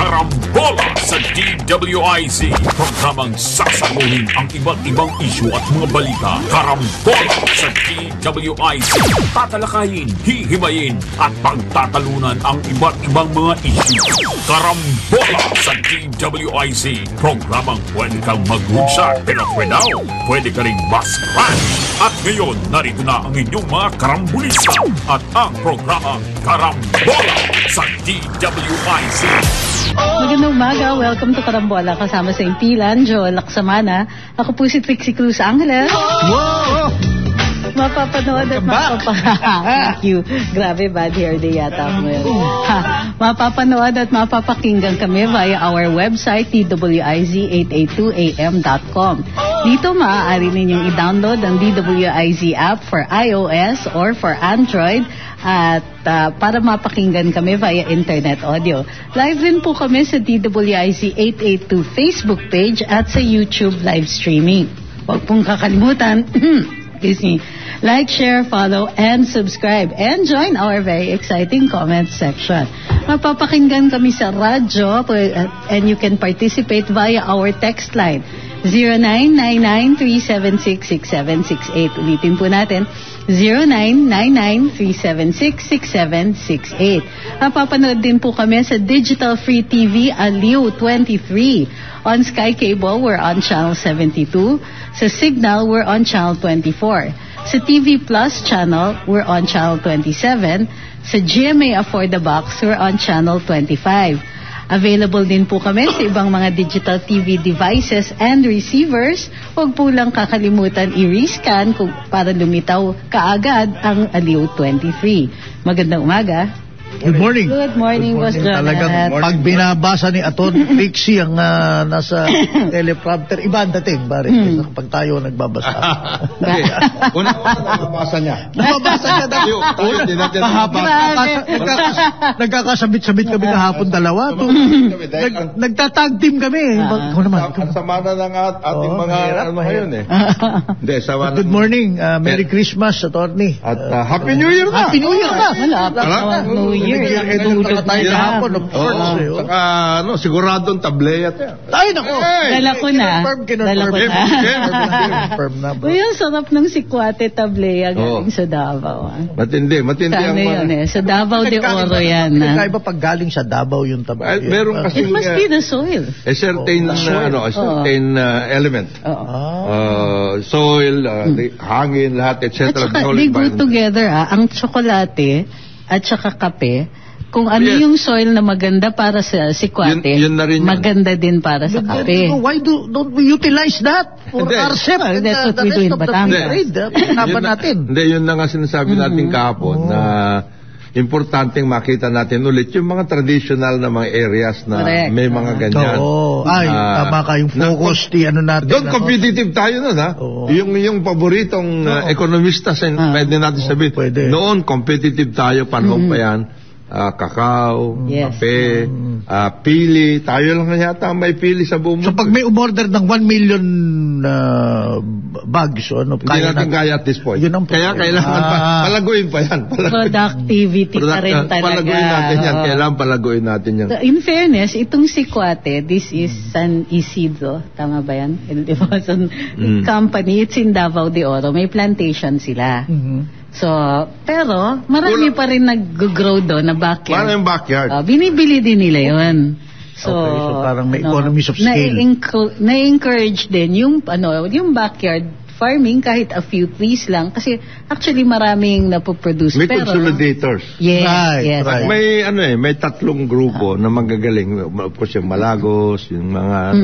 Karambola sa DWIZ. Programang sasaguhin ang iba't ibang isyu at mga balita. Karambola sa DWIZ. Tatalakayin, hihimayin at pagtatalunan ang iba't ibang mga isyu. Karambola sa DWIZ. Programang pwede kang mag-website pero for now, pwede ka rin mas-crash. At ngayon, narito na ang inyong mga karambulista at ang programa Karambola sa DWIZ. Magandang umaga. Welcome to Karambola. Kasama sa Impilan, Joel Laksamana. Ako po si Trixie Cruz Angeles. Wow! Mapapanood at Thank you. Grabe, bad hair day yata ako ngayon. Mapapanood at mapapakinggan kami via our website, twiz882am.com. Dito maaari ninyong i-download ang DWIZ app for iOS or for Android at para mapakinggan kami via internet audio. Live rin po kami sa DWIZ 882 Facebook page at sa YouTube live streaming. Huwag pong kakalimutan like, share, follow, and subscribe. And join our very exciting comment section. Mapapakinggan kami sa radyo and you can participate via our text line 0999-376-6768. Ulitin po natin 0999-376-6768. Mapapanood din po kami sa Digital Free TV Aliw 23. On Sky Cable, we're on Channel 72. Sa Signal, we're on Channel 24. Sa TV Plus channel, we're on Channel 27. Sa GMA Afford the Box, we're on Channel 25. Available din po kami sa ibang mga digital TV devices and receivers. Huwag po lang kakalimutan i-rescan para lumitaw kaagad ang Aliw 23. Magandang umaga. Good morning. Good morning, Boss Jonathan. Talagang pag binabasa ni Aton Trixie ang nasa teleprompter, iba ang dating, pare, kapag tayo nagbabasa. Una-una nababasa niya. Nababasa niya dahil. Nagkakasabit-sabit kami kahapon dalawa. Nagtatag team kami. Ako naman. Ang sama na ng ating mga ano ngayon eh. Good morning. Merry Christmas, Attorney. At Happy New Year na. Happy New Year na. New Year. Saka siguradong tableya tayo. Ay, nako. Dala ko na. Uy, ang sarap ng sikwate tableya galing sa Davao. Matindi ang mga. Sa Davao de Oro yan. Kaya ba pag galing sa Davao yung tableya? Meron kasi it must be the soil. A certain element. Soil, hangin, lahat, etc. At saka, they go together. Ang tsokolate at saka kape, kung ano yung soil na maganda para sa sikwate, yun na rin maganda din para sa kape. Why don't we utilize that for RCEP? That's what we do in Batangas. Hindi, yun na nga sinasabi natin kahapon na importanteng makita natin ulit yung mga traditional na mga areas na may mga ganyan. Tama ka, yung focus natin. Doon competitive tayo nun, ha? Yung paboritong ekonomista, pwede natin sabihin. Noon, competitive tayo, panahon pa yan. Kakao, kape, pili. Tayo lang na yata may pili sa buong mundo. So pag may umorder ng 1 million bags, hindi natin kaya at this point. Kaya kailangan palaguin pa yan. Productivity pa rin talaga. Palaguin natin yan. Kailangan palaguin natin yan. In fairness, itong sikwate, this is San Isidro. Tama ba yan? Company, it's in Davao de Oro. May plantation sila. So, pero marami pa rin nag-grow doon na backyard. Parang yung backyard. Binibili din nila yun. So parang may economies of scale. Na-encourage din yung backyard farming kahit a few trees lang kasi actually maraming napoproduce. May consolidators. Yes. May tatlong grupo na magagaling. Of course, yung Malagos, yung mga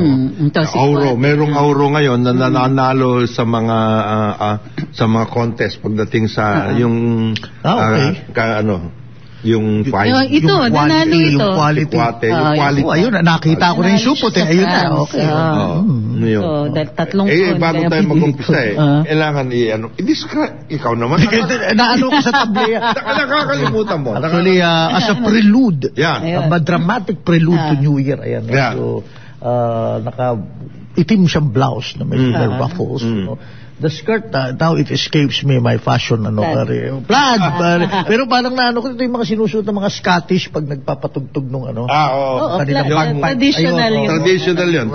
Auro. Merong Auro ngayon na nananalo sa mga contest pagdating sa yung yung quality. Yung quality. Ayun, nakita ko na yung supot eh. Ayun na, okay. Tatlong bago tayo mag-umpisa kailangan i-describe. Ikaw naman. Naano ko sa tableya. Nakakalimutan mo. Actually, as a prelude. A dramatic prelude to New Year. Ayan. So, itim siyang blouse na may ruffles. The skirt, now it escapes me, my fashion, plaid. Pero parang naano ko, ito yung mga sinusuot ng mga Scottish pag nagpapatugtog nung Oo, traditional yun. Traditional yun.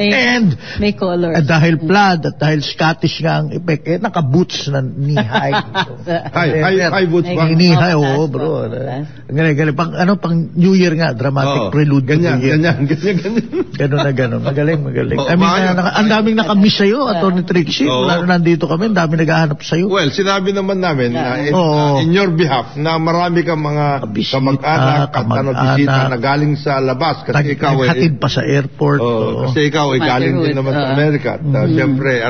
And may colors. At dahil plaid, at dahil Scottish nga ang effect, naka-boots na knee-high. High boots ba? Knee-high, oo, bro. Galing. Pang New Year nga, dramatic prelude. Ganyan. Ganon. Magaling. I mean, ang daming nakamiss sa'yo, Atty. Trixie. Wala na nandito kami, ang dami naghahanap sa'yo. Well, sinabi naman namin in your behalf na marami kang mga kamag-anak at bisita na galing sa labas kasi ikaw ay hatid pa sa airport. Kasi ikaw ay galing din naman sa Amerika. Siyempre,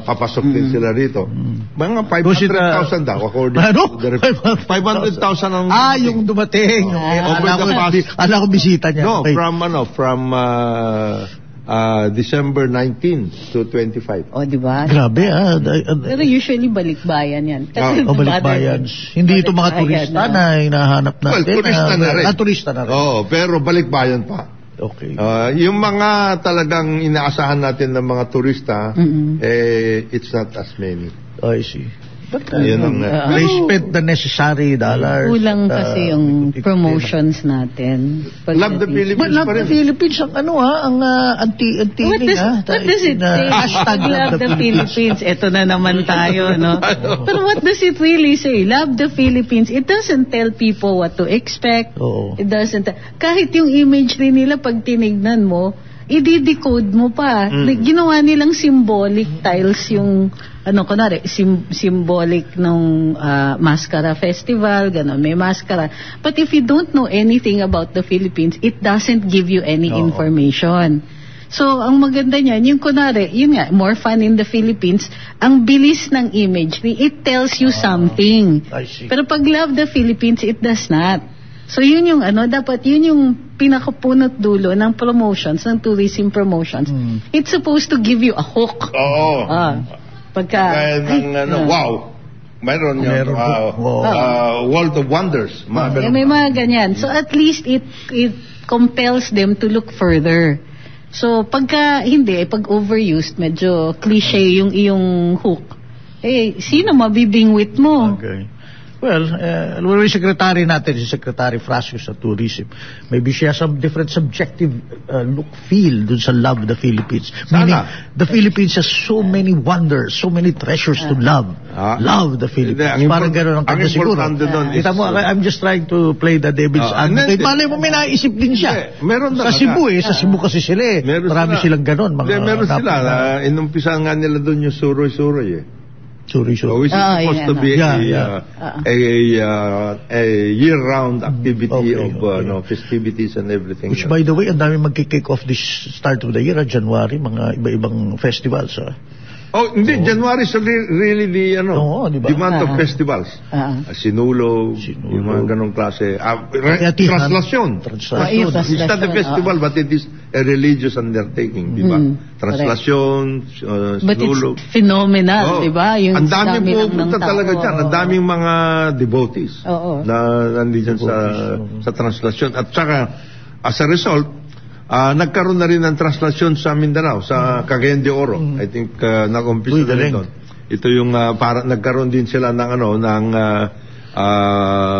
papasok din sila rito. Mga 500,000 daw according to the 500,000 ang yung dumating. Alam ko bisita niya. No, from December 19 to 25. O, di ba? Grabe, Pero usually balikbayan yan. Balikbayan. Hindi ito mga turista na hinahanap natin. Well, turista na rin. Turista na rin. Pero balikbayan pa. Okay. Yung mga talagang inaasahan natin ng mga turista, it's not as many. I see. But they spent the necessary dollars. Kulang kasi yung promotions natin. Love the Philippines. But Love the Philippines, ang anti-anti-ing. What does it say? Hashtag Love the Philippines. Ito na naman tayo, no? Pero what does it really say? Love the Philippines. It doesn't tell people what to expect. It doesn't. Kahit yung imagery nila, pag tinignan mo, i-decode mo pa. Ginawa nilang symbolic tiles yung symbolic nung Mascara Festival, gano'n, may mascara. But if you don't know anything about the Philippines, it doesn't give you any information. So, ang maganda niyan, yung more fun in the Philippines, ang bilis ng imagery, it tells you something. Pero pag Love the Philippines, it does not. So, yun yung dapat yun yung pinakapunot dulo ng promotions, ng tourism promotions. It's supposed to give you a hook. Wow. Mayroon yung World of Wonders. May mga ganyan. So at least it compels them to look further. So pag overused, medyo cliche yung iyong hook. Sino mabibingwit mo? Okay. Well, yung secretary natin, si Secretary Frasco sa tourism, maybe siya some different subjective feel dun sa Love the Philippines. Meaning, the Philippines has so many wonders, so many treasures to love. Love the Philippines. Parang gano'n ang kanya siguro. Kita mo, I'm just trying to play the devil's advocate. Malay mo, may naisip din siya. Meron sa Cebu sa Cebu kasi sila marami silang gano'n. Meron sila. Inumpisa nga nila dun yung suroy-suroy Sorry. Which is supposed to be a year-round activity of festivities and everything. Which, by the way, ang dami mag-kick off this start of the year, January, mga iba-ibang festivals. Hindi. January is really the month of festivals. Sinulog, yung mga ganong klase. Translasyon. It's not a festival, but it is a religious undertaking, di ba? Translasyon, Sinulog. But it's phenomenal, di ba? Ang daming pupunta talaga dyan. Ang daming mga devotees na nandiyan sa translasyon. At saka, as a result, nagkaroon na rin ng translasyon sa Mindanao, sa Cagayan de Oro. I think nag-umpisa na rin doon. Ito yung nagkaroon din sila ng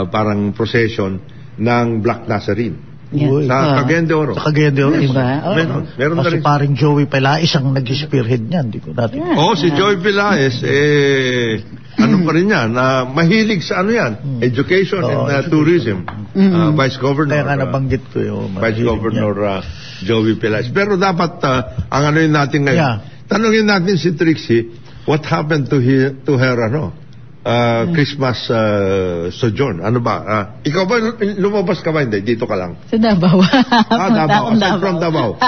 parang procession ng Black Nazarene. Sa Cagayan de Oro. Sa Cagayan de Oro. Diba? Meron na rin. Paring Joey Pelaez ang nag-spearhead niyan. Si Joey Pelaez, pa rin yan, mahilig sa education and tourism. Vice Governor. Kaya nabanggit ko yung Vice Governor Joey Pelaez. Pero dapat, ang natin ngayon, tanungin natin si Trixie, what happened to her, Christmas sojourn? Ano ba? Ikaw ba, lumabas ka ba? Hindi, dito ka lang. Sa Davao. Davao. Aside from Davao.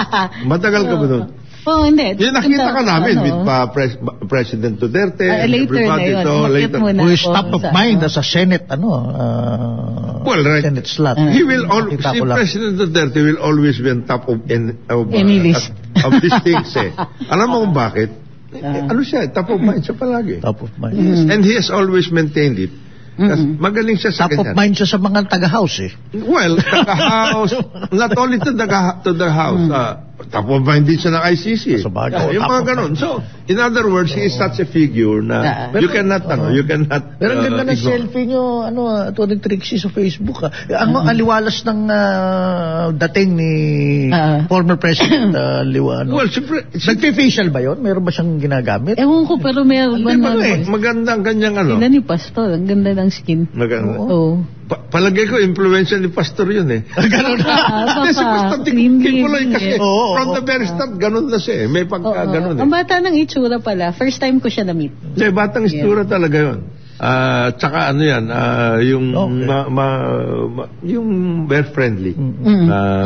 Matagal ka ba doon? Hindi. Nakita ka namin with President Duterte. Later na yun. Who is top of mind as a Senate, Senate slot. He will always, President Duterte will always be on top of these things. Alam mo kung bakit? Top of mind siya palagi. Top of mind. And he has always maintained it. Magaling siya sa Top of mind siya sa mga taga-house Well, taga-house, not only to the house, Tapos ba hindi siya ng ICC? Sa bagay. Yung mga ganun. So, in other words, he is such a figure na you cannot. Pero ang ganda ng selfie nyo, Tony Trixie sa Facebook. Ang aliwalas ng dating ni former President Liwano. Well, siyempre, nagpe-facial ba yun? Meron ba siyang ginagamit? Ewan ko, pero meron ba maganda ang kanyang ano. Ganda ni Pastor, ang ganda ng skin. Maganda. Oo. Palagay ko, influential ni Pastor yun eh. Ganun na. Si Pastor Kipuloy kasi, from the very start, ganun na siya eh. May pagka-ganun eh. Ang bata ng itsura pala, first time ko siya na-meet. Batang itsura talaga yun. Tsaka ano yan, yung very friendly.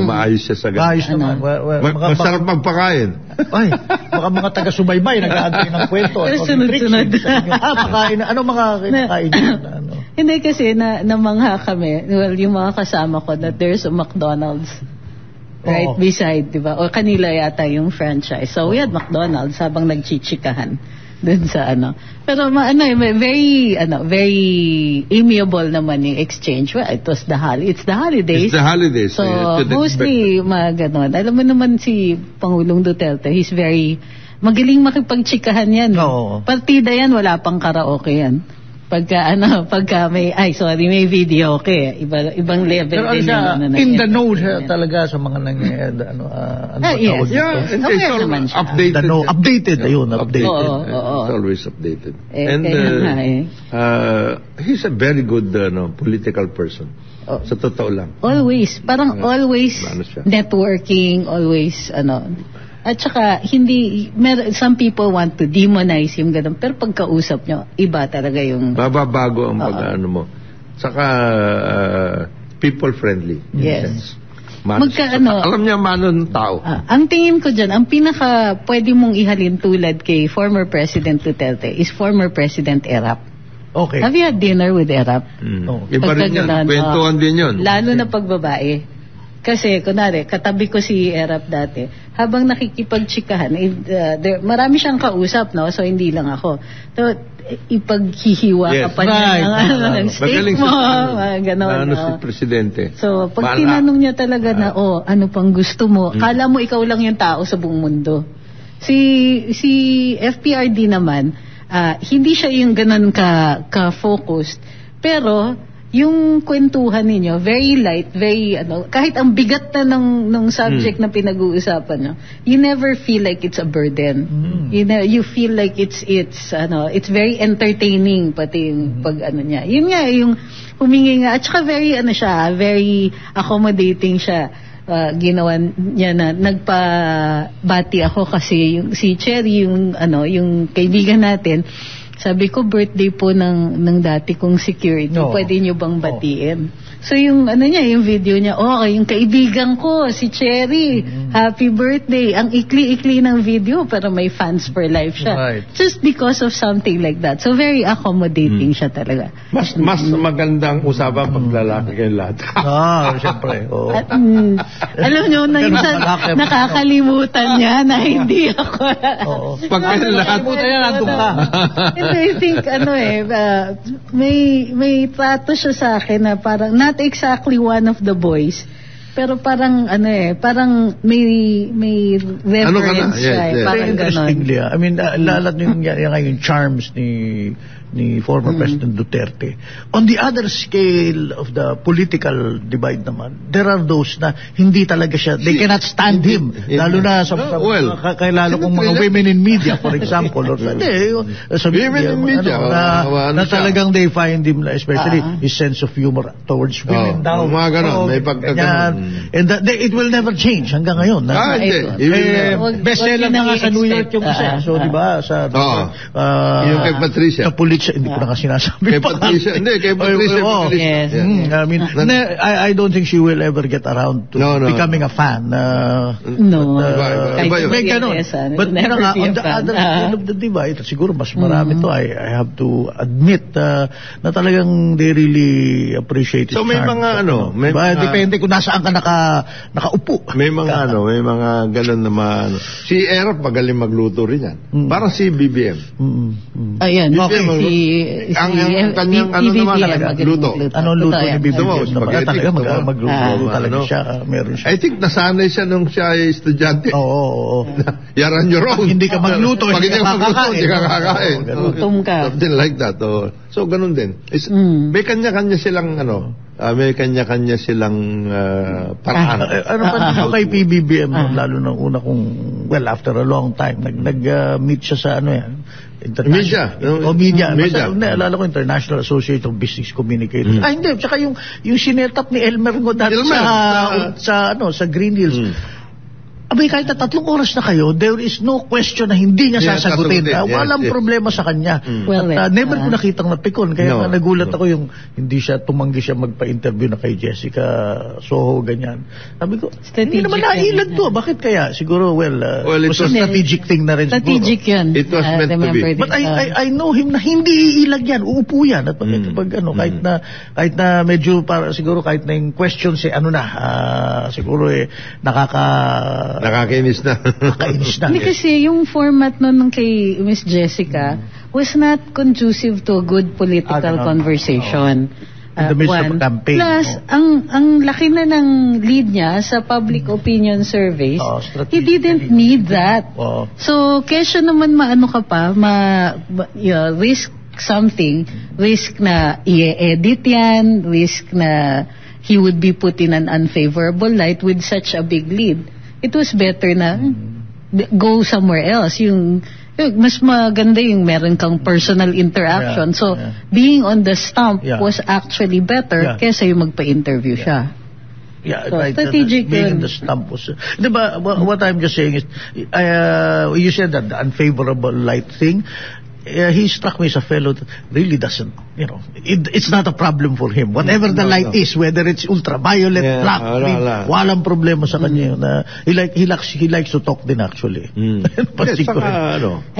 Maayos siya sa ganun. Maayos naman. Masarap magpakain. Ay, baka mga taga-subaybay, nag-aantay ng kwento. Sunod-sunod. Pakain. Ano mga kinakain yun? Hindi kasi namangha kami, well, yung mga kasama ko, that there's a McDonald's right beside, di ba? O kanila yata yung franchise. So we had McDonald's habang nagchichikahan dun sa ano. Pero very amiable naman yung exchange. Well, it's the holidays. It's the holidays. So mostly ganon. Alam mo naman si Pangulong Duterte, he's very magaling makipagchikahan yan. Partida yan, wala pang karaoke yan. Pagka may video, okay. Ibang level pero din yun. In the know siya talaga sa mga nangyayari, yes. Yeah, and it's all updated. Updated. It's always updated. And he's a very good political person. Sa totoo lang. Always. Parang always networking, always At saka, some people want to demonize yung ganun. Pero pagkausap nyo, iba talaga yung... Bababago ang pag-ano mo. Saka, people-friendly. Yes. Alam niya mano ng tao. Ang tingin ko dyan, ang pinaka pwede mong ihalin tulad kay former President Duterte is former President Erap. Okay. Have you had dinner with Erap? Iba rin yan. Kwentuhan din yun. Lalo na pagbabae. Kasi, kunwari, katabi ko si Erap dati, habang nakikipagtsikahan, marami siyang kausap, no? So, hindi lang ako. So, ipaghihiwa ka pa niya ng steak mo, gano'n. Si Presidente. So, pag tinanong niya talaga na, ano pang gusto mo, kala mo ikaw lang yung tao sa buong mundo. Si FPRD naman, hindi siya yung gano'n ka-focused, pero, yung kwentuhan ninyo, very light, very, kahit ang bigat na ng subject na pinag-uusapan nyo, you never feel like it's a burden. You feel like it's very entertaining, pati yung niya. Yun nga, yung humingi nga, at saka very accommodating siya. Ginawa niya na nagpabati ako kasi si Cherry, yung kaibigan natin, sabi ko, birthday po ng dati kong security. Pwede nyo bang batiin? So yung yung video niya, yung kaibigan ko, si Cherry, happy birthday. Ang ikli-ikli ng video, pero may fans for life siya. Right. Just because of something like that. So very accommodating siya talaga. Mas magandang usapan pag lalaki kayo lahat. Siyempre. At, alam nyo, nakakalimutan niya na hindi ako. Pag kayo lahat. Nandun ka. I think, may trato siya sa akin na parang, not exactly one of the boys, pero parang parang may reverence siya. Parang interestingly, I mean, lalat yung charms ni former President Duterte. On the other scale of the political divide naman, there are those na hindi talaga siya, they cannot stand him. Lalo na sa lalo kong mga women in media, for example. Sa women in media. Na talagang they find him, especially his sense of humor towards women down. Mga ganon, may pagkaganon. And it will never change hanggang ngayon. Bestseller na nga sa New York yung isa. So, di ba? Yung kay Patricia. Hindi ko na nga sinasabi. Kay Patricia. Kay Patricia. Yes. I mean, I don't think she will ever get around to becoming a fan. No. May ganon. But on the other end of the divide, siguro mas marami to. I have to admit na talagang they really appreciate it. So may mga depende kung nasaan ka basta nakaupo. May mga may mga ganun naman. Si Erap magaling magluto rin yan. Parang si BBM. Ayan, BBM, ang kanyang naman luto. Anong luto ni BBM? Spaghetti. Magluto talaga siya. Meron siya. I think nasanay siya nung siya ay estudyante. Oo. Yaran your own. Hindi ka magluto, hindi ka makakain. Gutom ka. Something like that. So, ganun din. May kanya-kanya silang, may kanya-kanya silang paraan. Ano pa dito kay PBBM, lalo na una kung, after a long time, nag-meet siya sa Media. Media. Alala ko, International Association of Business Communicators. Hindi. Tsaka yung sinetap ni Elmer Godard sa Green Hills. Abay, kahit na 3 oras na kayo, there is no question na hindi niya sasagutin. Walang problema sa kanya. At never ko nakitang napikon. Kaya nagulat ako yung hindi siya tumanggi siya magpa-interview na kay Jessica Soho, ganyan. Sabi ko, hindi naman nailag to. Bakit kaya? Siguro, it was a strategic thing na rin. Strategic yun. It was meant to be. But I know him na hindi iilag yan. Uupo yan. At kahit na medyo, siguro kahit na yung question siguro nakakainis na. Hindi kasi yung format nun kay Miss Jessica was not conducive to a good political conversation. In the midst of a campaign. Plus, ang laki na ng lead niya sa public opinion surveys. He didn't need that. So, kesyo naman maano ka pa, risk something, risk na i-edit yan, risk na he would be put in an unfavorable light with such a big lead. It was better na go somewhere else. Yung mas maganda yung meron kang personal interaction. So, being on the stump was actually better kesa yung magpa-interview siya. Yeah, so, right. Strategic being in the stump was... Diba, what I'm just saying is, you said that the unfavorable light thing, he struck me as a fellow that really doesn't, it's not a problem for him. Whatever the light is, whether it's ultraviolet, black, green, walang problema sa kanya. He likes to talk din actually. I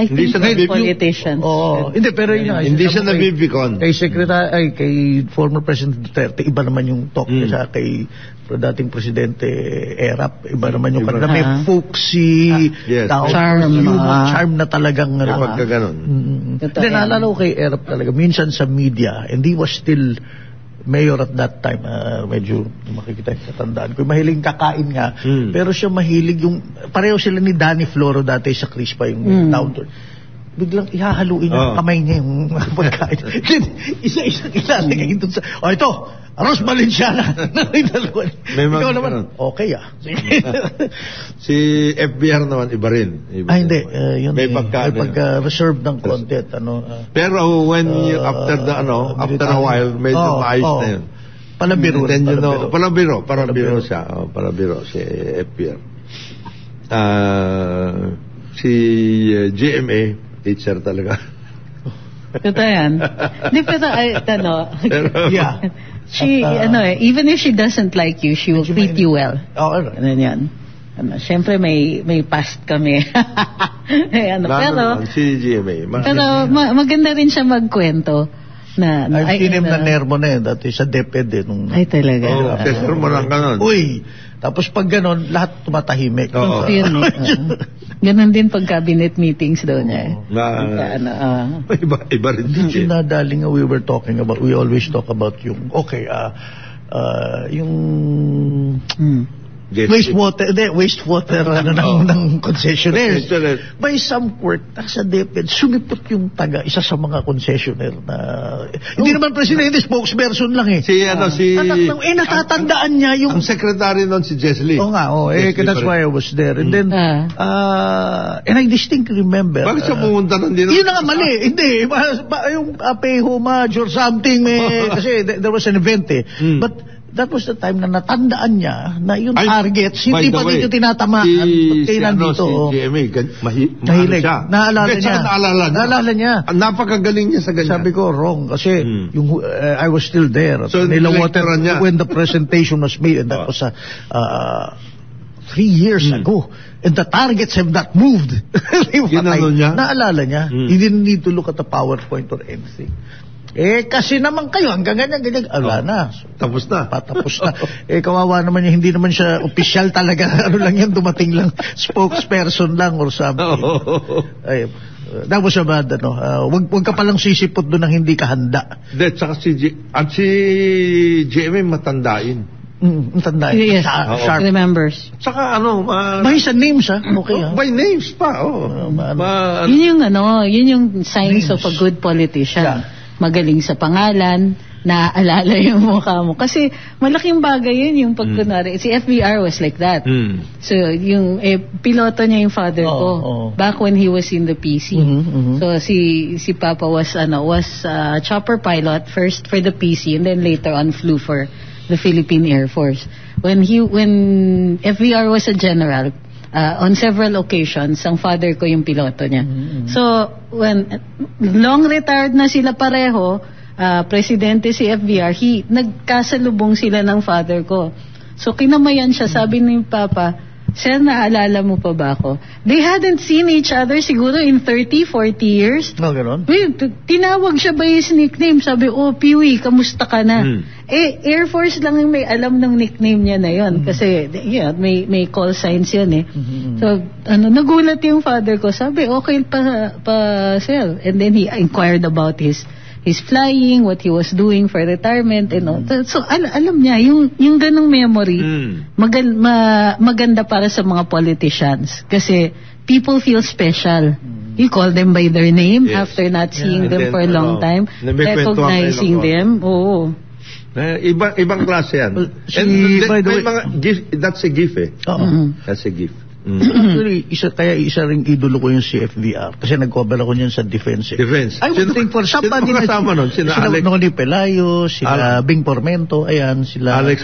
think he's politicians. Hindi, pero hindi siya nabibikon. Kay former President Duterte, iba naman yung talk niya kay dating Presidente Erap, iba naman yung kanila. May folksy, charm na talagang pagkaganon. Naalala ko kay Erap talaga, minsan sa media, and he was still mayor at that time, medyo makikita yung katandaan ko, mahilig kakain nga, pero siya mahilig yung, pareho sila ni Danny Floro dati sa Crispa, yung downtown. Biglang ihahaluin ang kamay niya yung pagkain. Isa-isa ilalagay doon sa, ito, Arroz Valenciana. Ikaw naman, okay Si FBR naman, iba rin. Hindi. May pagka-reserve ng content. Pero when you, after a while, medyo maayos na yun. Palabiro. Palabiro siya. Palabiro si FBR. Si GMA, teacher talaga. Totoo yan. Hindi, pero, even if she doesn't like you, she will treat you well. Ano yan. Siyempre, may past kami. Pero, si GMA. Pero, maganda rin siya magkwento. I've seen him na nervo na yun. Dati sa DepEd Ay, talaga. Tesor mo lang ganon. Uy! Tapos pag ganon, lahat tumatahimik. Ganon din pag cabinet meetings daw niya. Iba rin din siya. Nadali nga we always talk about yung, yung wastewater ng concessionaires. By some court, sa DepEd, sumipot yung isa sa mga concessionaire na, hindi naman presidente, spokesperson lang eh. Natatandaan niya yung... Ang secretary nun si Jesly. That's why I was there. And then, and I distinctly remember... Bakit siya pumunta nun din? Yun na nga mali. Hindi. Yung Apeho Match or something, kasi there was an event But, that was the time na natandaan niya na yung targets, hindi pa dito tinatamaan. Si GMA, mahilig siya. Naalala niya. Napakagaling niya sa ganyan. Sabi ko, wrong. Kasi I was still there. So, when the presentation was made, and that was 3 years ago. And the targets have not moved. Naalala niya? Naalala niya. He didn't need to look at the PowerPoint or anything. Kasi naman kayo, hanggang ganyan, ala na. Tapos na. Patapos na. Kawawa naman yung hindi naman siya official talaga. Ano lang yan, dumating lang, spokesperson lang or something. That was a bad, wag ka palang sisipot doon ng hindi ka handa. Tsaka si GMA matandain. Matandain. Yes, sharp. Remembers. Tsaka by sa names, okay. By names pa, yun yung signs of a good politician. Yeah. Magaling sa pangalan, naaalala yung mukha mo. Kasi malaking bagay yun yung pagkunwari. Si FBR was like that. So, yung piloto niya yung father ko. Back when he was in the PC. So, si Papa was chopper pilot first for the PC and then later on flew for the Philippine Air Force. When FBR was a general, on several occasions, ang father ko yung piloto niya. So, when long retired na sila pareho, presidente si FBR, nagkasalubong sila ng father ko. So, kinamayan siya, sabi ni Papa, Sir, naalala mo pa ba ako? They hadn't seen each other siguro in 30, 40 years. Ganon? Tinawag siya by his nickname. Sabi, Peewee, kamusta ka na? Air Force lang yung may alam ng nickname niya na yon. Kasi, may call signs yun So, nagulat yung father ko. Sabi, okay pa sir. And then he inquired about his flying, what he was doing for retirement, So, alam niya, yung ganong memory, maganda para sa mga politicians. Kasi, people feel special. You call them by their name after not seeing them for a long time. Recognizing them. Oo. Ibang klase yan. By the way, that's a gift That's a gift. Actually, isa ring idolo ko yung si FVR kasi nag-cover ako niyan sa defense. Defense. I would think for somebody na kasama nun? Sila ni Pelayo, sila Bing Pormento, sila Alex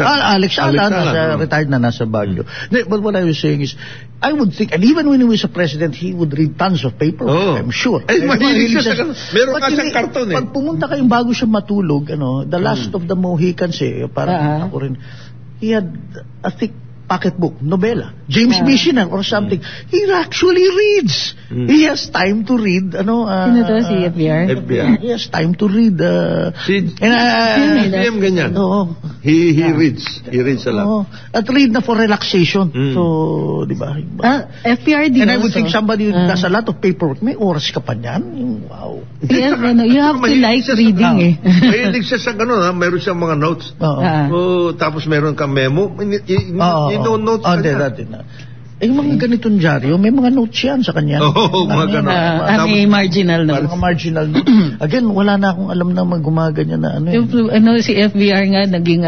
Alan, retired na nasa Baguio. But what I was saying is, I would think, and even when he was a president, he would read tons of paperwork, I'm sure. Mahilig siya. Meron ka siyang karton Pag pumunta kayong bago siya matulog, The Last of the Mohicans parang ako rin, he had a thick pocketbook, novela, James Michener or something. He actually reads. He has time to read. Sino to? Si FBR? He has time to read. PM ganyan. He reads. He reads a lot. At read na for relaxation. So, di ba? FBR din. And I would think somebody who does a lot of paperwork, may oras ka pa niyan. Wow. Yes, you have to like reading Mahilig siya sa meron siyang mga notes. Tapos meron kang memo. Don't notes ka niya. Yung mga ganitong dyaryo, may mga notes yan sa kanya. Mga may marginal notes. Mga marginal notes. Again, wala na akong alam na gumaganyan na si FBR nga, naging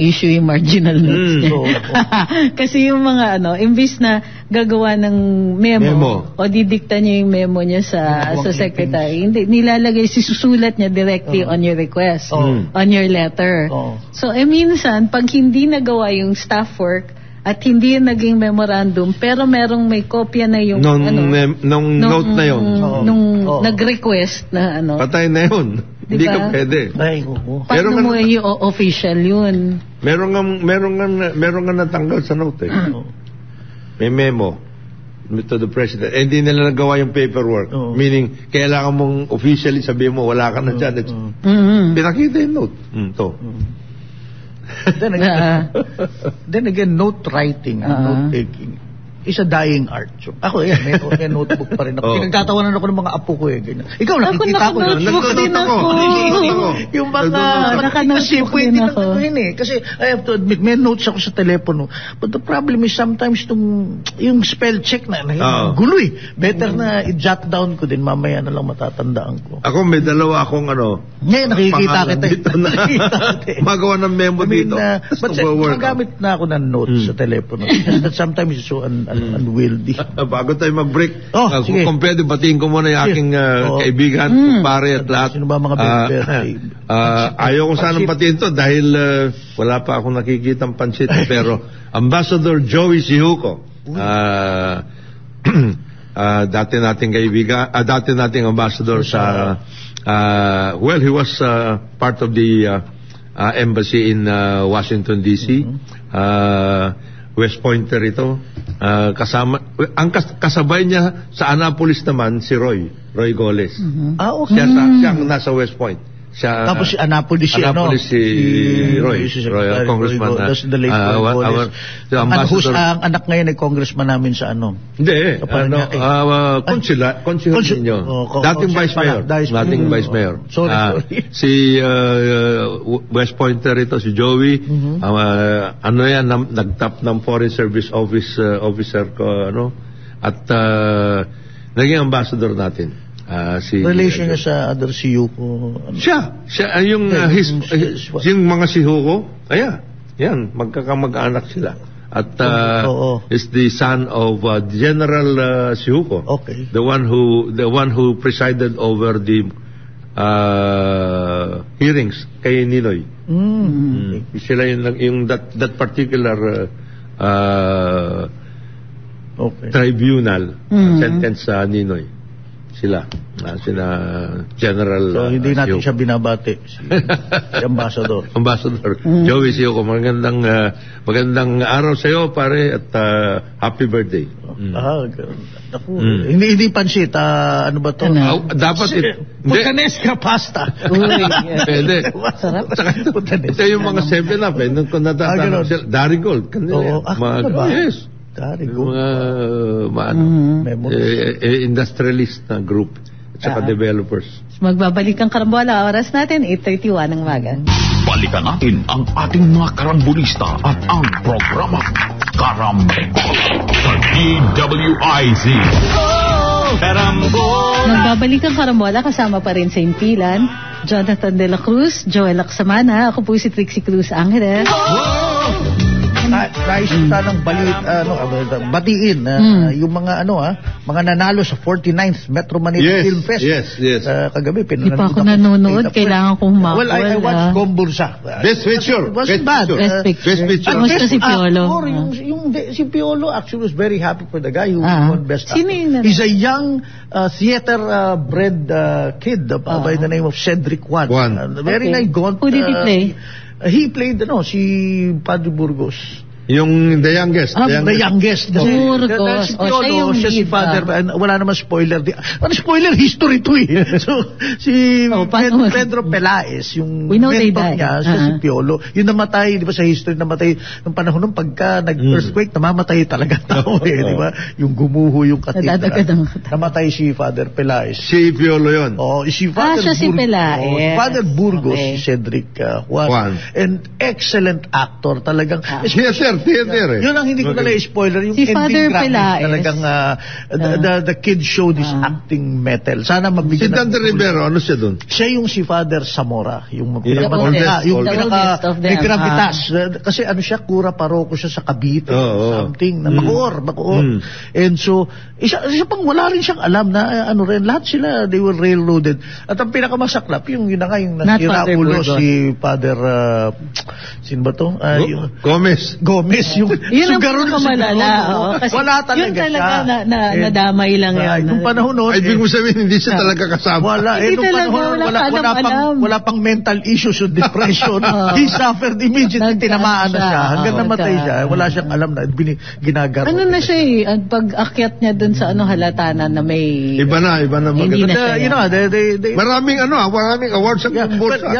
issue yung marginal notes. Kasi yung mga imbis na gagawa ng memo. O didikta niya yung memo niya sa secretary, hindi, nilalagay, susulat niya directly on your request, on your letter. So, minsan, pag hindi nagawa yung staff work, at hindi naging memorandum, pero may kopya na yung note na yun. Nag-request na Patay na yun. Hindi ka pwede. Paano mo yung official yun? Meron nga natanggal sa note May memo to the president. Hindi nila nagawa yung paperwork. Meaning, kailangan mong officially sabihin mo, wala ka na dyan. Pinakita yung note. Then again, note writing, note taking is a dying art. So, ako may notebook pa rin ako. Pinagtatawanan ako ng mga apo ko ganyan. Ikaw nakikita ko. Notebook din ako. Yung mga naka-notebook din ako. Kasi I have to admit, may notes ako sa telepono. But the problem is sometimes yung spell check na gulo Better na i-jot down ko din. Mamaya na lang matatandaan ko. Ako may dalawa akong ngayon nakikita kita. Magawa ng memo dito. But magamit na ako ng notes sa telepono. But sometimes it's so unwieldy. Bago tayo mag-break, kung pwede, batiin ko muna yung aking kaibigan, pare at lahat. Sino ba mga birthday? Ayaw ko sanang batiin to dahil wala pa akong nakikitang pansit. Pero Ambassador Joey Sihuko, dati nating kaibigan, dati nating ambassador sa he was part of the embassy in Washington DC. West Pointer ito. Kasabay niya sa Annapolis naman si Roy Goles. Okay. Siya ang nasa West Point. Tapos si Annapolis si Roy, Congressman. That's the late Roy. Ang anak ngayon ay congressman namin sa Hindi, consular ninyo. Dating vice mayor. Sorry. Si West Pointer ito, si Joey, nagtap ng Foreign Service officer ko, at naging ambassador natin. Relation niya sa other Siyuko. Siya yung mga Siyuko, yan, magkakamag-anak sila. At is the son of General Siyuko. Okay. The one who presided over the hearings kay Ninoy. Sila yung that particular tribunal sentence sa Ninoy. Sila General. So hindi natin siya binabati si Ambassador. Joey Siyuko, magandang araw sa iyo, pare, at happy birthday. Hindi pansit, ano ba to? Dapat Putanesca pasta. Pwede. Sarap. Ito yung mga 7-Up kung natatanda sila, Darigold. Yes. Industrialist na group at saka developers. Magbabalik ang karambola. Oras natin 8:31 ng umaga. Balikan natin ang ating mga karambulista at ang programa Karambola sa DWIZ. Magbabalik ang karambola, kasama pa rin sa impilan Jonathan De La Cruz, Joel Laksamana. Ako po si Trixie Cruz Angeles. Nais ng batiin yung mga mga nanalo sa 49th Metro Manila Film Fest. Yes. Kagabi Hindi pa ako nanonood, kailangan kong makul. Well, I watched Gombursa. Best picture. Best picture. Best si Piolo. Si Piolo actually was very happy for the guy who won Best Actor. He's a young theater-bred kid by the name of Cedric Juan. Very nice. Who did he play? He played si Padre Burgos. Yung the youngest. The youngest. Burgos. Siya si Father. Wala naman spoiler. Spoiler history to So, si Pedro Pelaez, yung mentor niya, siya si Piolo. Yung namatay, di ba sa history, namatay ng panahon nung pagka nag-earthquake, namamatay talaga tao di ba? Yung gumuho yung katedra. Namatay si Father Pelaez. Si Piolo yun. Si Father siya si Pelaez. Father Burgos, si Cedric Juan. And excellent actor talagang. Theater. Yun ang hindi ko spoiler. Yung si Father Pelaez talagang the kids show this acting metal. Sana mabigyan. Si Dante Rivero, ano siya dun? Siya yung si Father Samora, yung oldest of them. May gravitas. Kasi siya, kura paroko siya sa Cavite. Something na makuor. And so isa pang wala rin siyang alam na lahat sila, they were railroaded. At ang pinakamasaklap yung nasira ulo si Father sino ba to? Gomez Yun yung ang pinakamalala. Wala talaga yun talaga nadamay lang yan. Nung panahon noon, ibig mo sabihin hindi siya talaga kasama. Hindi talaga, wala pang mental issues o depression. He suffered immediately, tinamaan na siya. Hanggang namatay siya, wala siyang alam na ginagaro. Na siya pag-akyat niya dun sa halata na may... Iba na hindi na siya. Maraming awards ang Gombursa.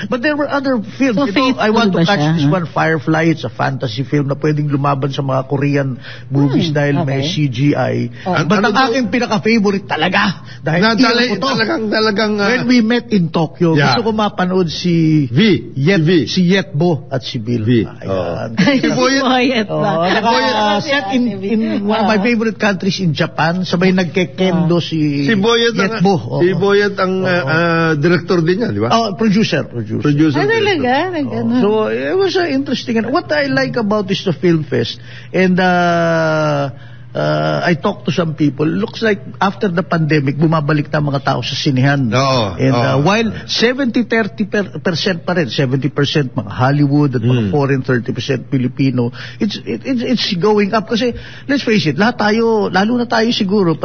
But there were other films. I want to catch this one, Firefly. It's a fantasy film na pwedeng lumaban sa mga Korean movies dahil may CGI. But ang aking pinaka-favorite talaga, dahil talagang when we met in Tokyo, gusto ko mapanood si Yetbo at si Bill. Si Boyet. Set in one of my favorite countries in Japan, sabay nagkekendo si Yetbo. Si Boyet ang director din niya, di ba? Producer. Talaga? So it was interesting. And what I like about this film fest, and I talked to some people. Looks like after the pandemic, bumabalik na mga tao sa sinehan. While 70-30% pa rin, 70% mga Hollywood at mga foreign, 30% Filipino, it's going up. Kasi, let's face it, lahat tayo, lalo na tayo siguro,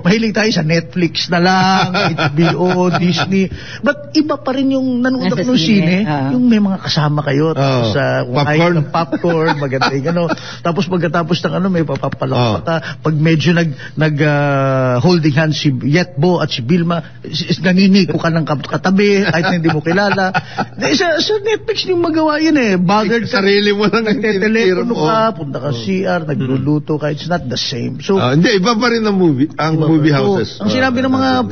mahilig tayo sa Netflix na lang, HBO, Disney. But iba pa rin yung nanonood ng sine, yung may mga kasama kayo, tapos kumakain ng popcorn, maganda yung tapos pagkatapos ng may papapalakpak pag medyo holding hands si Yetbo at si Vilma, naniniko ka ng katabi kahit hindi mo kilala. Sa Netflix yung magawa yun eh. Bothered ka. Sarili mo lang nagtetelepono ka, punta ka CR, nagluluto ka. It's not the same. So, hindi, iba pa rin ang movie houses. Ang sinabi ng mga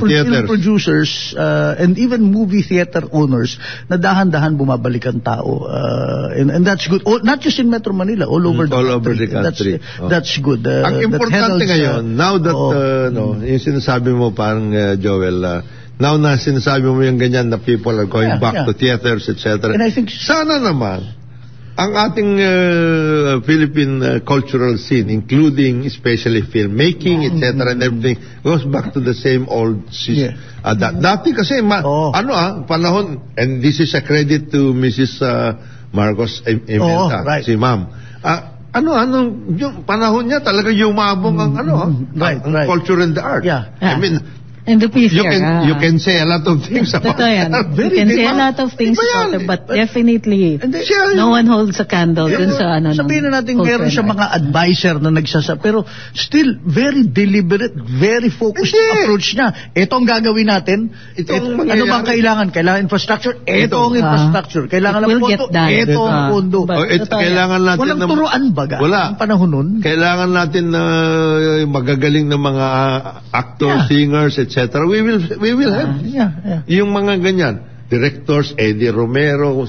producers and even movie theater owners na dahan-dahan bumabalik ang tao. And that's good. Not just in Metro Manila, all over the country. That's good. Ang importante ngayon, now that, yung sinasabi mo parang, Joel, now na sinasabi mo yung ganyan na people are going back to theaters, etc. And I think, sana naman, ang ating Philippine cultural scene, including especially filmmaking, etc. and everything, goes back to the same old system. Dati kasi, panahon, and this is a credit to Mrs. Marcos Imelda, si Ma'am. Yung panahon niya talaga yumabong ang ang culture and the art. I mean, and to be fair, you can say a lot of things about that. You can say a lot of things about it, but definitely no one holds a candle dun sa sabihin na natin meron siya mga advisor na pero still very deliberate, very focused approach niya. Ito ang gagawin natin. Ano bang kailangan? Kailangan infrastructure? Ito ang infrastructure. Kailangan ng pondo? Ito ang pondo. Kailangan natin walang turuan baga ang panahon nun. Kailangan natin na magagaling na mga actors, singers, etc. We will have yung mga ganyan directors, Eddie Romero,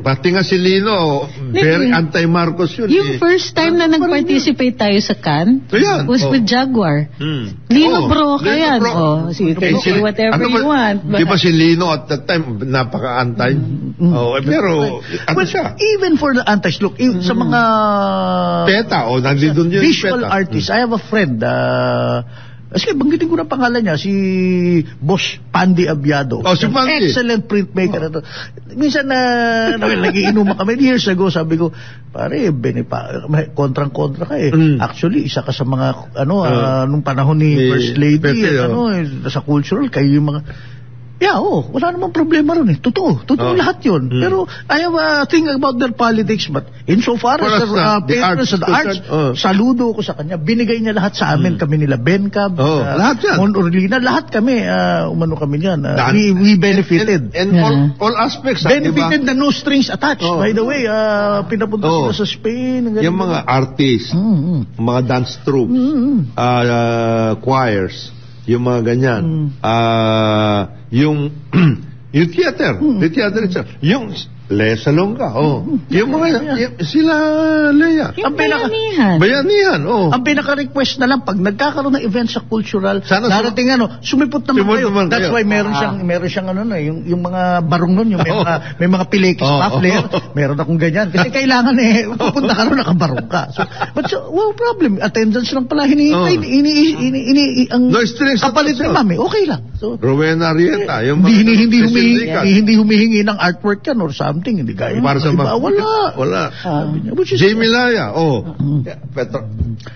pati nga si Lino, very anti-Marcos yun. Yung first time na nag-participate tayo sa Cannes was with Jaguar. Lino Broca yan. You can say whatever you want. Di ba si Lino at that time napaka-anti? Pero siya. Even for the antis, look, sa mga PETA, nandito yun visual artists, I have a friend, kasi banggitin ko na pangalan niya, si Boss Pandy Abiado. Si Pandy. Excellent printmaker. Minsan nagiinuman kami years ago, sabi ko, pare, kontrang-kontra ka eh. Actually, isa ka sa mga, nung panahon ni First Lady, sa cultural, kayo yung mga, wala namang problema ron eh. Totoo lahat yun. Pero I have a thing about their politics, but insofar as the arts, saludo ko sa kanya. Binigay niya lahat sa amin, kami nila Bencab, lahat yan. Mon Orlina, lahat kami, umano kami yan. We benefited. And all aspects. Benefited na no strings attached. By the way, pinapunta sila sa Spain. Yung mga artists, mga dance troops, choirs, yung mga ganyan. Yung theater, yung Lea Salonga, yung mga, sila Lea. Yung bayanihan. Bayanihan, Ang pinaka-request na lang, pag nagkakaroon ng event sa cultural, darating sumipot naman kayo. That's why meron siyang yung mga barong nun, yung may mga pilekis muffler, meron akong ganyan. Kasi kailangan pupunta ka rin, nakabarong ka. Well, problem. Attendance lang pala, ang kapalit ni Mami, okay lang. Rowena Arrieta, yung hindi humihingi ng artwork yan or something. Hindi kaya. Para sa wala. Jamie Laya, Petro.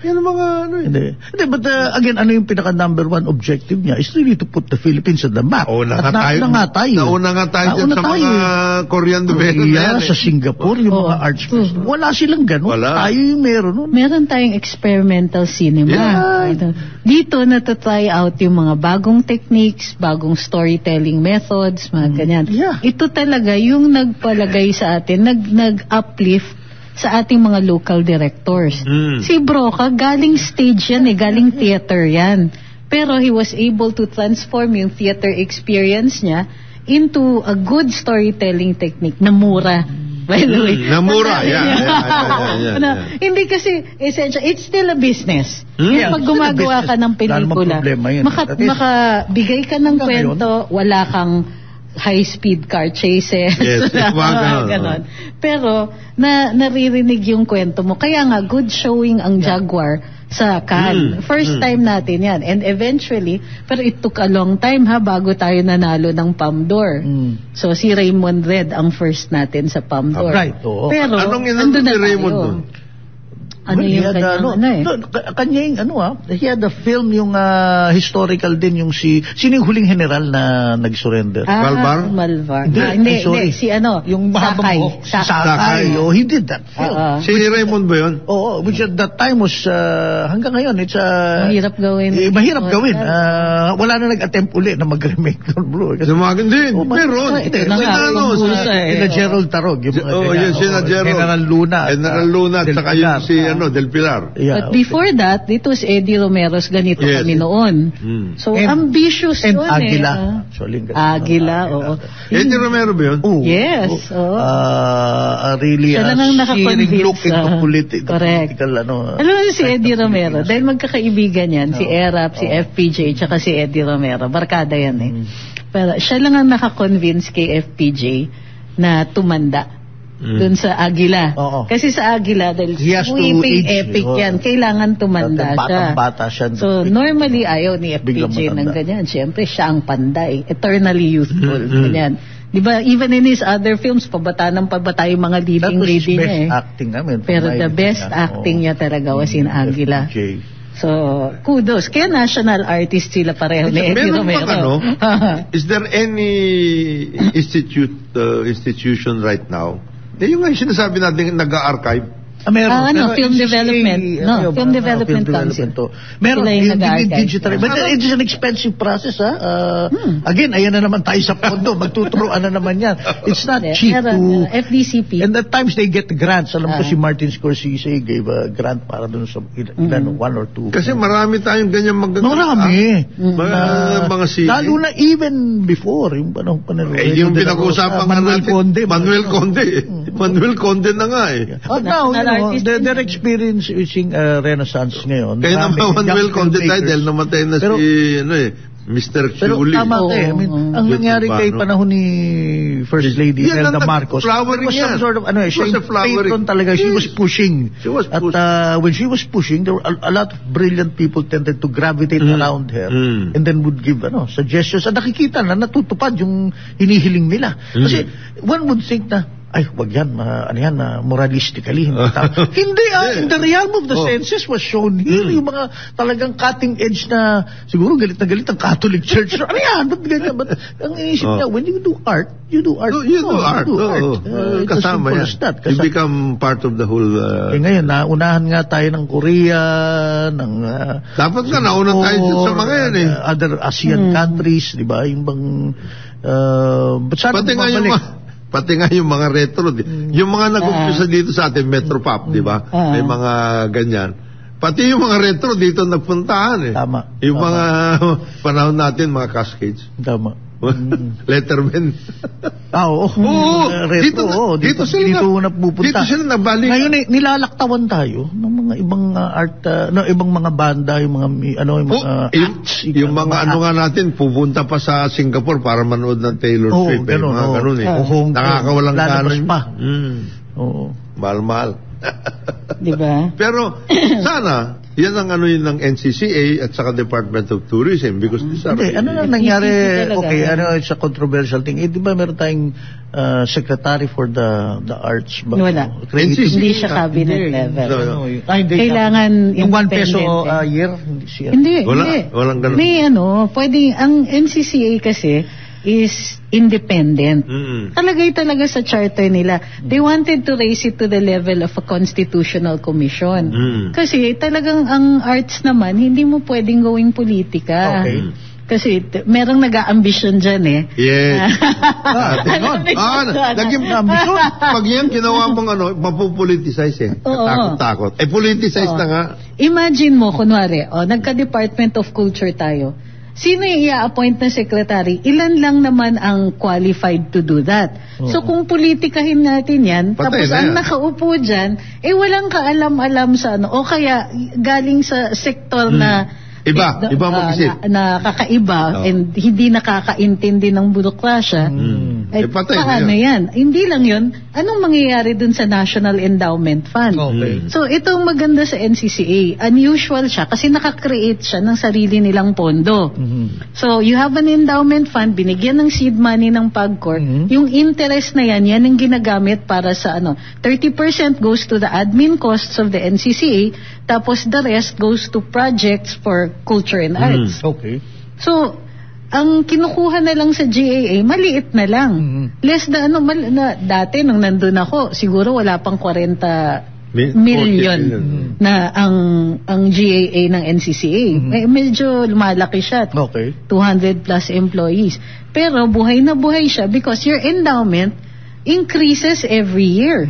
Yan ang mga Hindi, but again, ano yung pinaka number one objective niya is really to put the Philippines on the map. Nauna nga tayo sa mga Korean novela. Sa Singapore, yung mga arts festival. Wala silang ganun. Tayo yung meron nun. Meron tayong experimental cinema. Dito natatry out yung mga bagong techniques, bagong storytelling methods, mga ganyan. Ito talaga yung nagpalagay sa atin, nag-uplift sa ating mga local directors. Si Broca, galing stage yan galing theater yan. Pero he was able to transform yung theater experience niya into a good storytelling technique na mura. By the way. Namura, Hindi kasi, essential, it's still a business. Pag gumagawa ka ng pelikula, makabigay ka ng kwento, wala kang high-speed car chases. Yes, ganon. Pero, naririnig yung kwento mo. Kaya nga, good showing ang Jaguar sa Cannes. First time natin yan. And eventually, pero it took a long time bago tayo nanalo ng Palme d'Or. So, si Raymond Red ang first natin sa Palme d'Or. Right. Pero, anong inano ni Raymond doon? Ano yung kanyang he had a film yung historical din yung sino yung huling general na nag-surrender? Malvar. Hindi, si yung mahabang Sakay. Oh, he did that film. Si Raymond ba yun? Oo, which at that time was hanggang ngayon it's mahirap gawin. Mahirap gawin. Wala na nag-attempt uli na mag-remake ng Blue. Lumagin din. Meron. Sina Gerald Tarog. Sina General Luna. General Luna at saka yung si Del Pilar. But before that, dito was Eddie Romero's ganito kami noon. So, ambitious yun Aguila. Aguila, oo. Eddie Romero ba yun? Yes. Really searing look into political Alam mo si Eddie Romero, dahil magkakaibigan yan, si Erap, si FPJ, tsaka si Eddie Romero. Barkada yan Pero siya lang ang nakakonvince kay FPJ na tumanda doon sa Aguila. Kasi sa Aguila, dahil sweeping epic yan, kailangan tumanda siya. Bata siya. So, normally ayaw ni FPJ ng ganyan. Siyempre, siya ang panday. Eternally youthful. Ganyan. Diba, even in his other films, pabata yung mga leading lady niya best acting namin. Pero the best acting niya talaga was in Aguila. So, kudos. Kaya national artist sila pareho ni Eddie Romero. Is there any institution right now? Yung nga sinasabi natin nag-archive. Meron. Film Development. Film Development Council. Meron. Digital. But it is an expensive process, Again, ayan na naman tayo sa pondo. Magtuturuan na naman yan. It's not cheap to... FDCP. And at times they get grants. Alam ko si Martin Scorsese gave a grant para dun sa one or two. Kasi marami tayong ganyan magaganda. Marami. Mga sine. Lalo na even before. Yung panahon pa na yung pinag-usapan nga natin. Manuel Conde na nga Now, their experience using Renaissance ngayon. Kaya naman Manuel Conde tayo dahil namatay na Mr. Chuli. Pero tama ang nangyari kay panahon ni First Lady Imelda Marcos, flowering was some sort of, siya yung patron talaga. She was pushing. At when she was pushing, there were a lot of brilliant people tended to gravitate around her and then would give suggestions. At nakikita na natutupad yung hinihiling nila. Kasi one would think na, wag yan, moralistically. Hindi, in the realm of the senses was shown here, yung mga talagang cutting edge na, siguro galit na galit ang Catholic Church. Ano yan? Ba't ganyan? Ang inisip niya, when you do art, you do art. You do art. Kasama yan. You become part of the whole... ngayon, naunahan nga tayo ng Korea, ng... Dapat nga, nauna tayo sa mga yan other ASEAN countries, di ba? Yung bang... Pati nga yung mga retro, yung mga nag-umpisa dito sa atin, Metropop, di ba? May mga ganyan. Pati yung mga retro dito nagpuntahan Tama. Yung mga panahon natin, mga Cascades. Tama. Letterman. Retro. Dito sila napupunta. Dito sila nabalik. Ngayon nilalaktawan tayo ng mga ibang art, ibang mga banda, yung mga acts. Yung mga nga natin, pupunta pa sa Singapore para manood ng Taylor Swift. Mga ganun nakakawalang kanon pa. Mahal-mahal. Diba? Pero sana yan ang yun ng NCCA at saka Department of Tourism because these are... Ano lang nangyari, it's a controversial thing. Di ba meron tayong secretary for the arts? Wala. Hindi siya cabinet level. Kailangan yung 1 peso a year? Hindi. Walang ganun. May ang NCCA kasi is independent. Talaga sa charter nila. They wanted to raise it to the level of a constitutional commission. Kasi talagang ang arts naman, hindi mo pwedeng gawing politika. Okay. Kasi merong nag-a-ambition dyan Yes. Naging ambisyon. Pag yan ginawa mong mapupoliticize Takot-takot. Politicize na nga. Imagine mo, kunwari, nagka-Department of Culture tayo. Sino yung i-appoint na secretary? Ilan lang naman ang qualified to do that. So kung politikahin natin yan, tapos ang nakaupo dyan, walang kaalam-alam sa o kaya galing sa sektor na iba mag-isip na kakaiba and hindi nakakaintindi ng burokrasya. patay paano yan? Hindi lang yun. Anong mangyayari dun sa National Endowment Fund? Okay. So, itong maganda sa NCCA, unusual siya kasi nakakreate siya ng sarili nilang pondo. So, you have an endowment fund, binigyan ng seed money ng PAGCOR, yung interest na yan ang ginagamit para sa 30% goes to the admin costs of the NCCA, tapos the rest goes to projects for culture and arts. Okay. So, ang kinukuha na lang sa GAA, maliit na lang. Less na dati nung nandun ako, siguro wala pang 40 million na ang GAA ng NCCA. Medyo lumalaki siya. Okay. 200 plus employees. Pero buhay na buhay siya because your endowment increases every year.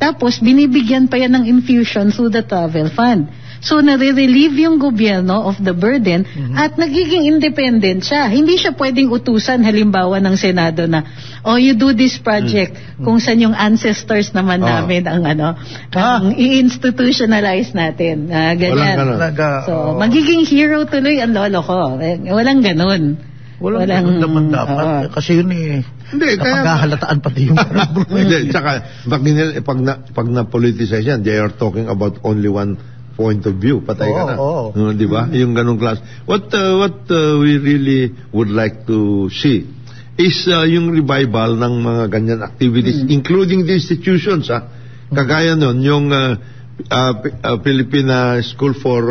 Tapos binibigyan pa yan ng infusion through the travel fund. So, nare-relieve yung gobyerno of the burden at nagiging independent siya. Hindi siya pwedeng utusan halimbawa ng Senado na, you do this project kung saan yung ancestors naman namin ang i-institutionalize natin. Ganyan. So, magiging hero tuloy ang lolo ko. Walang ganun. Walang naman dapat. Kasi yun hindi, napag-hahalataan pati yung hindi, tsaka pag na-politicize yan, they are talking about only one point of view, patay ka na. Di ba? Yung ganong class. What we really would like to see is yung revival ng mga ganyan activities, including the institutions. Kagaya nun, yung Philippine School for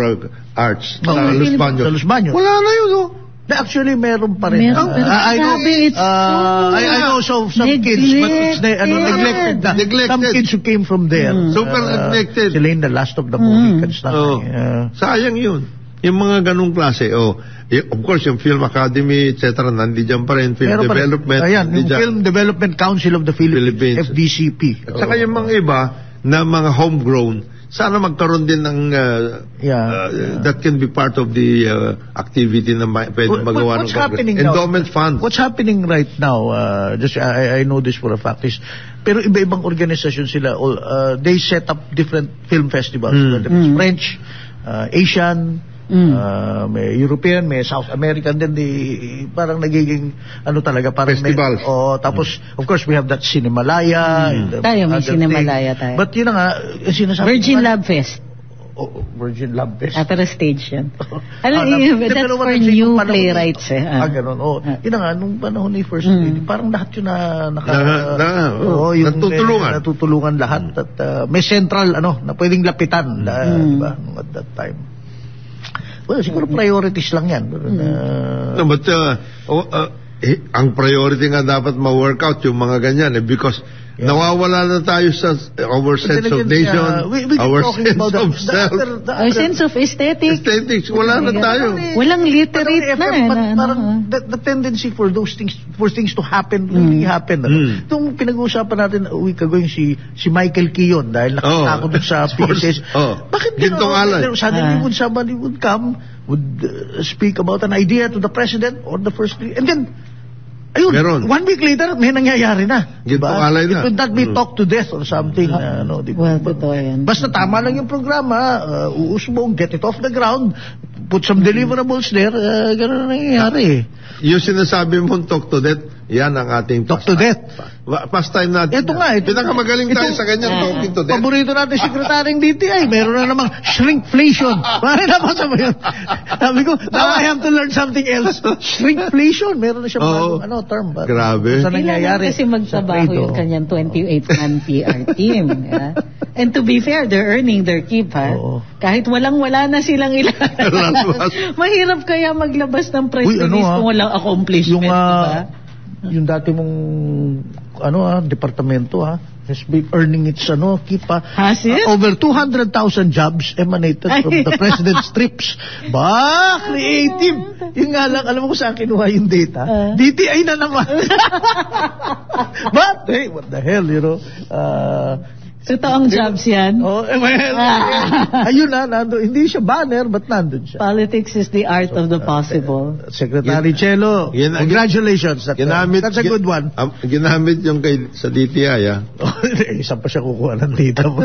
Arts sa Los Baños. Wala na yun, Actually, meron pa rin. I know some kids, but it's neglected. Some kids who came from there. Super neglected. Sila the last of the Mohicans. Sayang yun. Yung mga ganong klase. Of course, yung Film Academy, etc. nandiyan pa rin. Film Development. Yung Film Development Council of the Philippines. FDCP. At saka yung mga iba na mga homegrown, sana magkaroon din ng that can be part of the activity na pwede magawa ng endowment fund. What's happening right now, just I know this for a fact, is pero iba-ibang organisasyon sila, they set up different film festivals. French, Asian, may European, may South American din, parang nagiging talaga parang festivals. Tapos of course we have that Cinemalaya. Tayo may Cinemalaya tayo. But yun nga Virgin Lab Fest. Virgin Lab Fest. Pero stage yan. That's for new playwrights. Ganun. Yun nga, nung panahon ni First Lady, parang lahat yun natutulungan lahat. At may central, na pwedeng lapitan. Diba? At that time. Well, siguro priorities lang yan. But ang priority nga dapat ma-workout yung mga ganyan because nawawala na tayo sa our sense of nation, our sense of self, our sense of aesthetics. Wala na tayo. Walang literate na. Parang the tendency for those things, to happen, really happen. Itong pinag-uusapan natin a week ago yung si Michael Kiyon dahil nakita ko dun sa PSS. Bakit suddenly would somebody would come, would speak about an idea to the president or the first lady, and then ayun, 1 week later, may nangyayari na. Diba? It would not be talk to death or something. Well, totoo yan. Basta tama lang yung programa, uusbong, get it off the ground, put some deliverables there, gano'n na nangyayari. Yung sinasabi mong talk to death, yan ang ating talk to death. Pastime natin. Ito nga. Pinakamagaling tayo sa ganyan talking to death. Paborito natin sekretaryong DTI. Meron na namang shrinkflation. Bakit nabasa mo yun? Sabi ko, now I have to learn something else. Shrinkflation. Meron na siyang term. Grabe. Sa nangyayari. Kasi magtrabaho yung kanyang 28-man PR team. And to be fair, they're earning their keep. Kahit walang-wala na silang mahirap kaya maglabas ng press release kung walang accomplishment. Yung dati mong departamento has been earning its keep Has it? Over 200,000 jobs emanated from the president's trips. Creative. Yung nga lang, alam mo kung saan kinuha yung data? DTI na naman. But hey, what the hell, Totoong jobs yan. Ayun nandun. Hindi siya banner, but nandun siya. Politics is the art of the possible. Secretary Chelo, congratulations. That's a good one. Ginamit yung sa DTI, Isa pa siya kukuha ng data mo.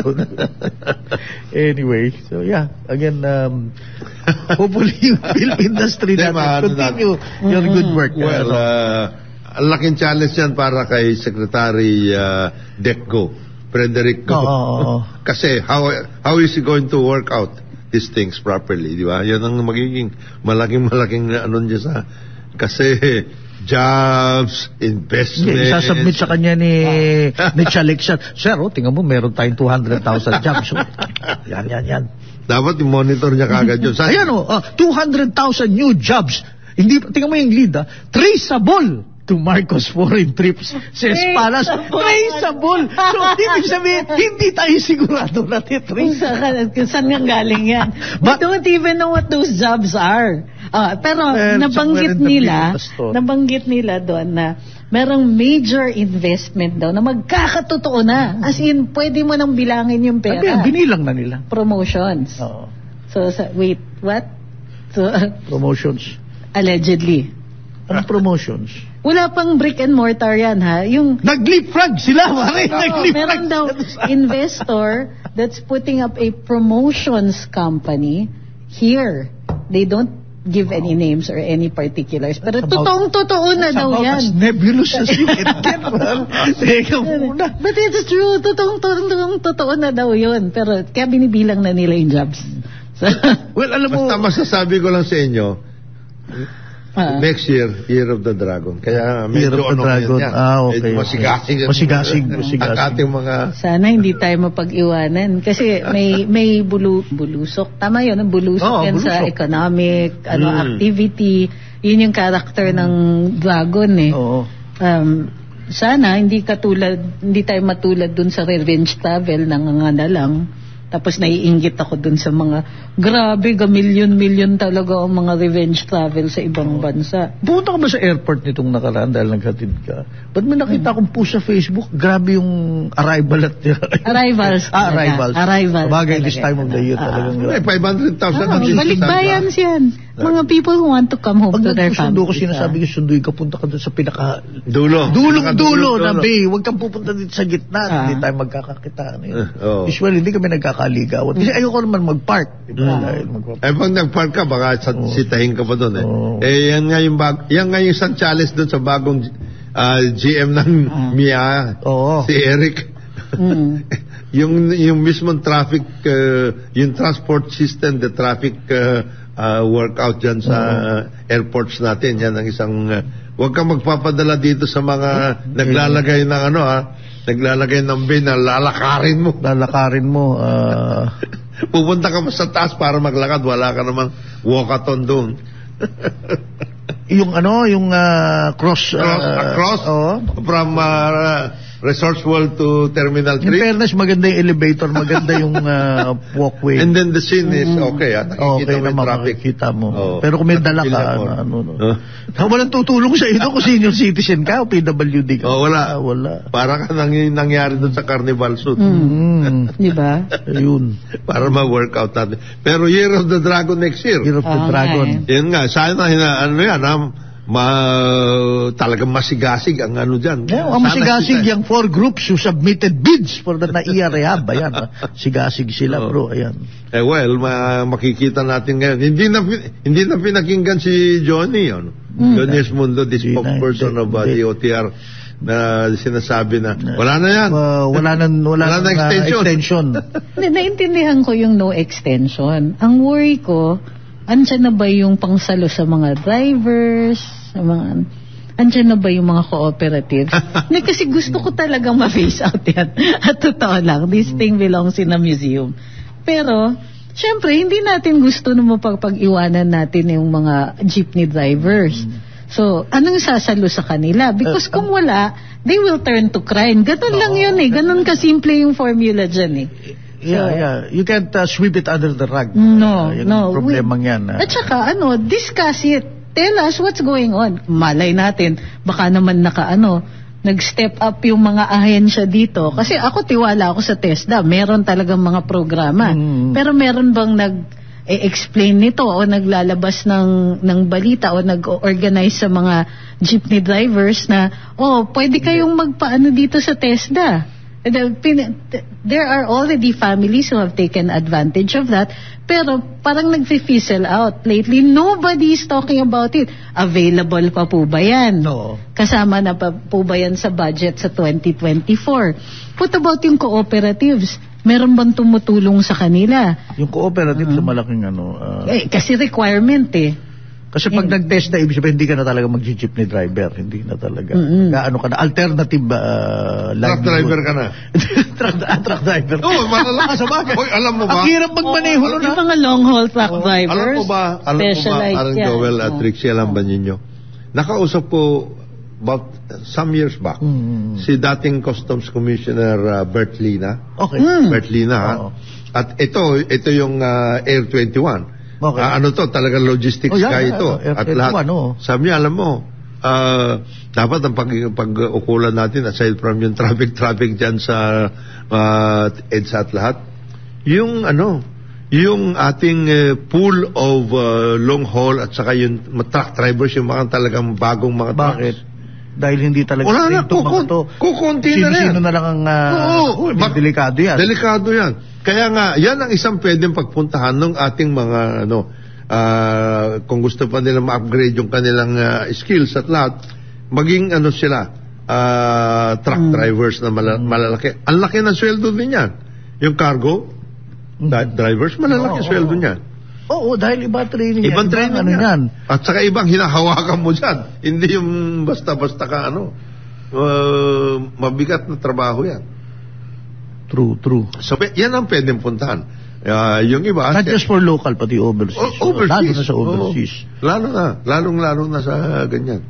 Anyway, so again, hopefully yung film industry natin continue your good work. Well, ang laking challenge yan para kay Secretary Decco, Frederick Go. Kasi how is he going to work out these things properly, di ba? Yan ang magiging malaking ano dyan sa... Kasi jobs, investment. Isasubmit sa kanya ni Chalik siya. Sir, tingnan mo, meron tayong 200,000 jobs. Yan. Dapat i-monitor niya kagad yun. Ayan 200,000 new jobs. Tingnan mo yung lead, traceable to Marcos foreign trips. Says Palas, traceable. So, ibig sabihin, hindi tayo sigurado natin traceable. Kung saan nga galing yan. But don't even know what those jobs are. Pero nabanggit nila doon na merong major investment daw na magkakatotoo na. As in, pwede mo nang bilangin yung pera. Binilang na nila. Promotions. So, wait, what? So, promotions. Allegedly. Anong promotions? Wala pang brick and mortar yan, ha? Yung nag-leapfrog sila, pare. Meron daw investor that's putting up a promotions company here. They don't give any names or any particulars. Pero totoong-totoo na daw yan. As nebulous as you can get, teka muna. But it's true. Totoong-totoo na daw yun. Pero kaya binibilang na nila yung jobs. Well, alam mo, basta masasabi ko lang sa inyo, next year of the dragon. Kaya medyo Year of the Dragon. Okay. Masigasig. Ang ating mga... Sana hindi tayo mapag-iwanan. Kasi may bulusok. Tama yun, bulusok yan sa economic activity. Yun yung character ng dragon eh. Sana hindi tayo matulad dun sa revenge travel na lang. Tapos naiinggit ako dun sa mga grabe, milyon-milyon talaga ang mga revenge travel sa ibang bansa. Pumunta ka ba sa airport nitong nakaraan dahil naghatid ka? Ba't may nakita akong post sa Facebook, grabe yung arrival at... Arrivals. Arrivals. Bagay this time of the year talagang... 500,000. Balikbayan siyan. Mga people who want to come home to their family. Pag sinasabing sunduin ka, punta ka dun sa pinaka... Dulo na bay. Huwag kang pupunta dito sa gitna. Hindi tayo magkakakitaan. Usually, hindi kami nagkakaligawan. Kasi ayoko naman mag-park. Pag nag-park ka, baka sitahin ka pa doon yan nga yung isang challenge doon sa bagong GM ng MIA, si Eric. yung mismong traffic, yung transport system, the traffic workout dyan sa airports natin. Yan ang isang... huwag kang magpapadala dito sa mga naglalagay ng naglalagay ng bin na lalakarin mo. Pupunta ka sa taas para maglakad, wala ka namang walkathon doon. yung cross from Resorts World to Terminal 3. In fairness, maganda yung elevator, maganda yung walkway. And then the scene is okay. Okay naman, makikita mo. Pero kung may dala ka, walang tutulong sa ito kung senior citizen ka o PWD ka. Wala. Para ka nangyari doon sa carnival suit. Di ba? Ayun. Para ma-workout natin. Pero Year of the Dragon next year. Year of the Dragon. Yan nga, sana talagang masigasig ang dyan. Ang masigasig yung 4 groups who submitted bids for the NAIA rehab. Ayan, sigasig sila bro. Ayan. Makikita natin ngayon. Hindi na pinakinggan si Johnny. Johnny Esmundo, the spokesperson of the OTR, na sinasabi na wala na yan. Wala na extension. Naintindihan ko yung no extension. Ang worry ko, andyan na ba yung pangsalo sa mga drivers, andyan na ba yung mga cooperatives? Kasi gusto ko talagang ma-face out yan. At totoo lang, this thing belongs in a museum. Pero, syempre, hindi natin gusto na mapag-iwanan natin yung mga jeepney drivers. So, anong sasalo sa kanila? Because kung wala, they will turn to crime. Ganun lang yun Ganun kasimple yung formula dyan You can't sweep it under the rug. No. Problemang yan. At saka, discuss it. Tell us what's going on. Malay natin, baka naman nag-step up yung mga ahensya dito. Kasi ako, tiwala ako sa TESDA. Meron talagang mga programa. Pero meron bang nag-explain nito o naglalabas ng balita o nag-organize sa mga jeepney drivers na, pwede kayong magpaano dito sa TESDA? There are already families who have taken advantage of that, pero parang nag-fizzle out. Lately, nobody is talking about it. Available pa po ba yan? No. Kasama na pa po ba yan sa budget sa 2024? What about yung cooperatives? Meron bang tumutulong sa kanila? Yung cooperative sa malaking kasi requirement Kasi pag nag-test na, ibig sabihin, hindi ka na talaga mag-jeepney driver. Hindi na talaga. Ano ka na, alternative truck driver ka na. truck driver. Oo, malalakas sa bagay. Hoy, alam mo ba? Ang hirap magmaneho nun. Yung mga long-haul truck drivers. Alam mo ba, Aaron Joel at Trixie, alam ba ninyo? Nakausap ko about some years back, si dating Customs Commissioner Bert Lina. Okay. Bert Lina, ha? At ito yung Air 21. Okay. Ano to, talagang logistics guy ito. At lahat, sabi niya, alam mo, dapat ang pag-ukulan natin, aside from yung traffic dyan sa EDSA at lahat, yung ating pool of long haul at saka yung truck drivers, yung mga talagang bagong mga trucks. Bakit? Dahil hindi talaga wala na, kukunti na yan. Sino na lang ang delikado yan. Delikado yan. Kaya nga, yan ang isang pwedeng pagpuntahan ng ating mga kung gusto pa nila ma-upgrade yung kanilang skills at lahat, maging sila truck drivers na malalaki. Ang laki ng sweldo din yan. Yung cargo drivers, malalaki sweldo niyan. Oo, dahil iba training yan. Ibang training yan. At saka ibang hinahawakan mo dyan. Hindi yung basta-basta ka mabigat na trabaho yan. True. So, yan ang pwedeng puntahan. Yung iba... Not just for local, pati overseas. Lalo na sa overseas. Lalong-lalo na sa ganyan.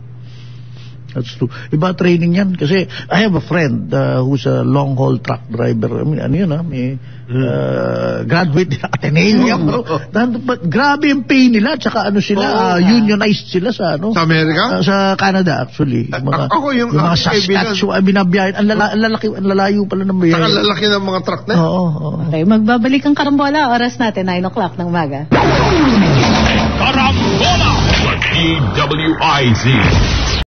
That's true. Iba training yan. Kasi I have a friend who's a long-haul truck driver. I mean, ano yun may graduate nila, Ateneo yan. Grabe yung pay nila. Tsaka sila, unionized sila sa Sa Amerika? Sa Canada, actually. Yung mga Saskatchewan, binabiyahin. Ang lalayo pala ng biyahe. Saka lalaki ng mga truck na. Okay, magbabalik ang karambola. Oras natin, 9 o'clock ng umaga. Karambola! DWIZ